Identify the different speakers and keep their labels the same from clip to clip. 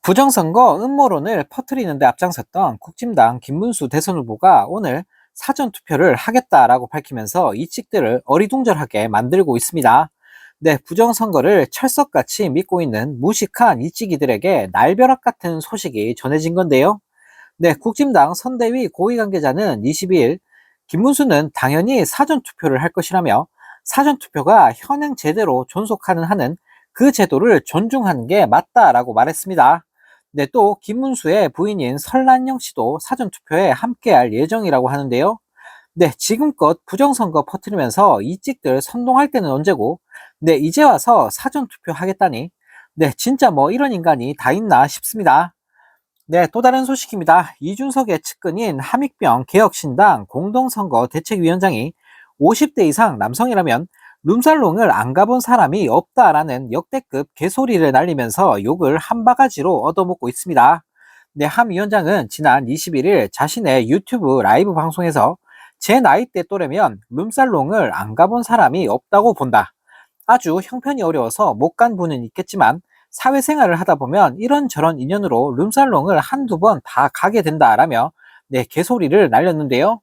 Speaker 1: 부정선거 음모론을 퍼뜨리는 데 앞장섰던 국진당 김문수 대선 후보가 오늘 사전투표를 하겠다라고 밝히면서 이직들을 어리둥절하게 만들고 있습니다. 네, 부정선거를 철석같이 믿고 있는 무식한 이직이들에게 날벼락 같은 소식이 전해진 건데요. 네, 국진당 선대위 고위 관계자는 22일 김문수는 당연히 사전투표를 할 것이라며 사전투표가 현행 제대로 존속하는 한은 그 제도를 존중하는 게 맞다라고 말했습니다. 네, 또 김문수의 부인인 설란영 씨도 사전투표에 함께할 예정이라고 하는데요. 네, 지금껏 부정선거 퍼뜨리면서 이찍들 선동할 때는 언제고, 네, 이제 와서 사전투표 하겠다니, 네, 진짜 뭐 이런 인간이 다 있나 싶습니다. 네, 또 다른 소식입니다. 이준석의 측근인 함익병 개혁신당 공동선거 대책위원장이 50대 이상 남성이라면 룸살롱을 안 가본 사람이 없다라는 역대급 개소리를 날리면서 욕을 한 바가지로 얻어먹고 있습니다. 네, 함 위원장은 지난 21일 자신의 유튜브 라이브 방송에서 제 나이대 또래면 룸살롱을 안 가본 사람이 없다고 본다. 아주 형편이 어려워서 못 간 분은 있겠지만 사회생활을 하다 보면 이런저런 인연으로 룸살롱을 한두 번 다 가게 된다라며 네, 개소리를 날렸는데요.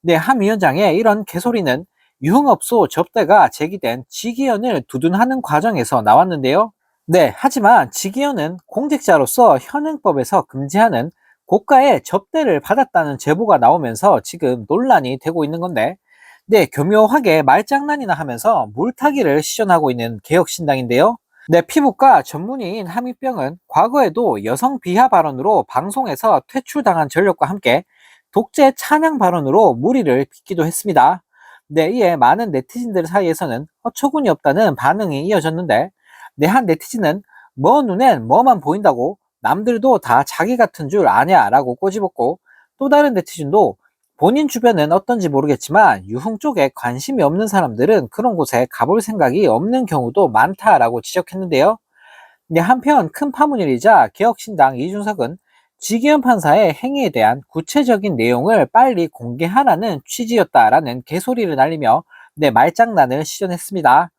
Speaker 1: 네, 함 위원장의 이런 개소리는 유흥업소 접대가 제기된 직위원을 두둔하는 과정에서 나왔는데요. 네, 하지만 직위원은 공직자로서 현행법에서 금지하는 고가의 접대를 받았다는 제보가 나오면서 지금 논란이 되고 있는 건데, 네, 교묘하게 말장난이나 하면서 물타기를 시전하고 있는 개혁신당인데요. 네, 피부과 전문의인 함익병은 과거에도 여성 비하 발언으로 방송에서 퇴출당한 전력과 함께 독재 찬양 발언으로 물의를 빚기도 했습니다. 네, 이에 많은 네티즌들 사이에서는 어처구니 없다는 반응이 이어졌는데, 네, 한 네티즌은 뭐 눈엔 뭐만 보인다고 남들도 다 자기 같은 줄 아냐라고 꼬집었고, 또 다른 네티즌도 본인 주변은 어떤지 모르겠지만 유흥 쪽에 관심이 없는 사람들은 그런 곳에 가볼 생각이 없는 경우도 많다라고 지적했는데요. 근데 한편 큰 파문일이자 개혁신당 이준석은 지기현 판사의 행위에 대한 구체적인 내용을 빨리 공개하라는 취지였다라는 개소리를 날리며 말장난을 시전했습니다.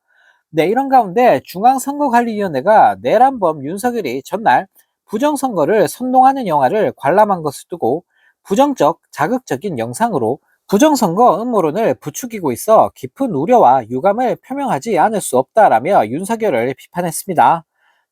Speaker 1: 네, 이런 가운데 중앙선거관리위원회가 내란범 윤석열이 전날 부정선거를 선동하는 영화를 관람한 것을 두고 부정적, 자극적인 영상으로 부정선거 음모론을 부추기고 있어 깊은 우려와 유감을 표명하지 않을 수 없다라며 윤석열을 비판했습니다.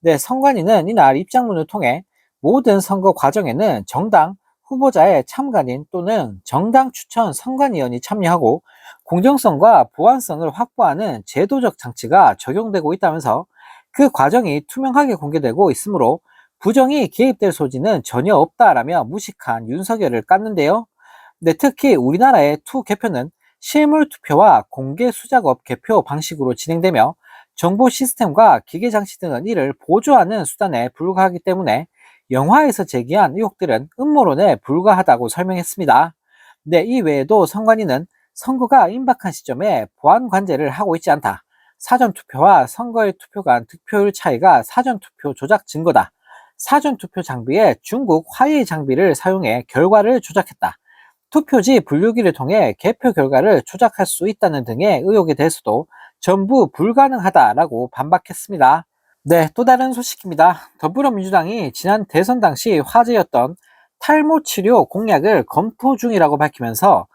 Speaker 1: 네, 선관위는 이날 입장문을 통해 모든 선거 과정에는 정당, 후보자의 참관인 또는 정당 추천 선관위원이 참여하고 공정성과 보안성을 확보하는 제도적 장치가 적용되고 있다면서 그 과정이 투명하게 공개되고 있으므로 부정이 개입될 소지는 전혀 없다라며 무식한 윤석열을 깠는데요. 네, 특히 우리나라의 투 개표는 실물 투표와 공개 수작업 개표 방식으로 진행되며 정보 시스템과 기계 장치 등은 이를 보조하는 수단에 불과하기 때문에 영화에서 제기한 의혹들은 음모론에 불과하다고 설명했습니다. 네, 이 외에도 선관위는 선거가 임박한 시점에 보안 관제를 하고 있지 않다. 사전투표와 선거일 투표 간 득표율 차이가 사전투표 조작 증거다. 사전투표 장비에 중국 화웨이 장비를 사용해 결과를 조작했다. 투표지 분류기를 통해 개표 결과를 조작할 수 있다는 등의 의혹에 대해서도 전부 불가능하다라고 반박했습니다. 네, 또 다른 소식입니다. 더불어민주당이 지난 대선 당시 화제였던 탈모 치료 공약을 검토 중이라고 밝히면서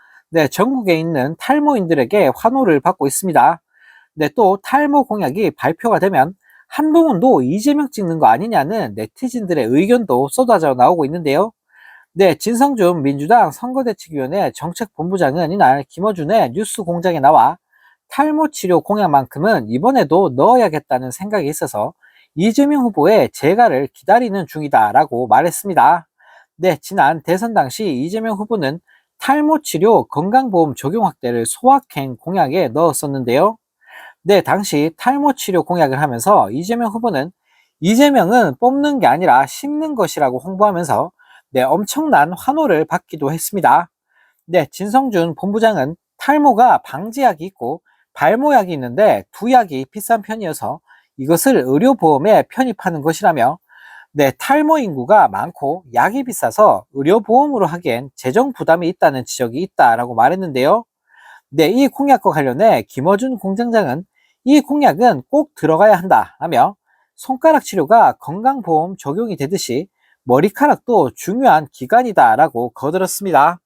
Speaker 1: 전국에 있는 탈모인들에게 환호를 받고 있습니다. 네, 또 탈모 공약이 발표가 되면 한동훈도 이재명 찍는 거 아니냐는 네티즌들의 의견도 쏟아져 나오고 있는데요. 네, 진성준 민주당 선거대책위원회 정책본부장은 이날 김어준의 뉴스 공장에 나와 탈모 치료 공약만큼은 이번에도 넣어야겠다는 생각이 있어서 이재명 후보의 재가를 기다리는 중이다라고 말했습니다. 네, 지난 대선 당시 이재명 후보는 탈모 치료 건강보험 적용 확대를 소확행 공약에 넣었었는데요. 네, 당시 탈모 치료 공약을 하면서 이재명 후보는 이재명은 뽑는 게 아니라 심는 것이라고 홍보하면서 엄청난 환호를 받기도 했습니다. 네, 진성준 본부장은 탈모가 방지약이 있고 발모약이 있는데 두 약이 비싼 편이어서 이것을 의료보험에 편입하는 것이라며 탈모 인구가 많고 약이 비싸서 의료보험으로 하기엔 재정 부담이 있다는 지적이 있다라고 말했는데요. 네, 이 공약과 관련해 김어준 공장장은 이 공약은 꼭 들어가야 한다라며 손가락 치료가 건강보험 적용이 되듯이 머리카락도 중요한 기관이다라고 거들었습니다.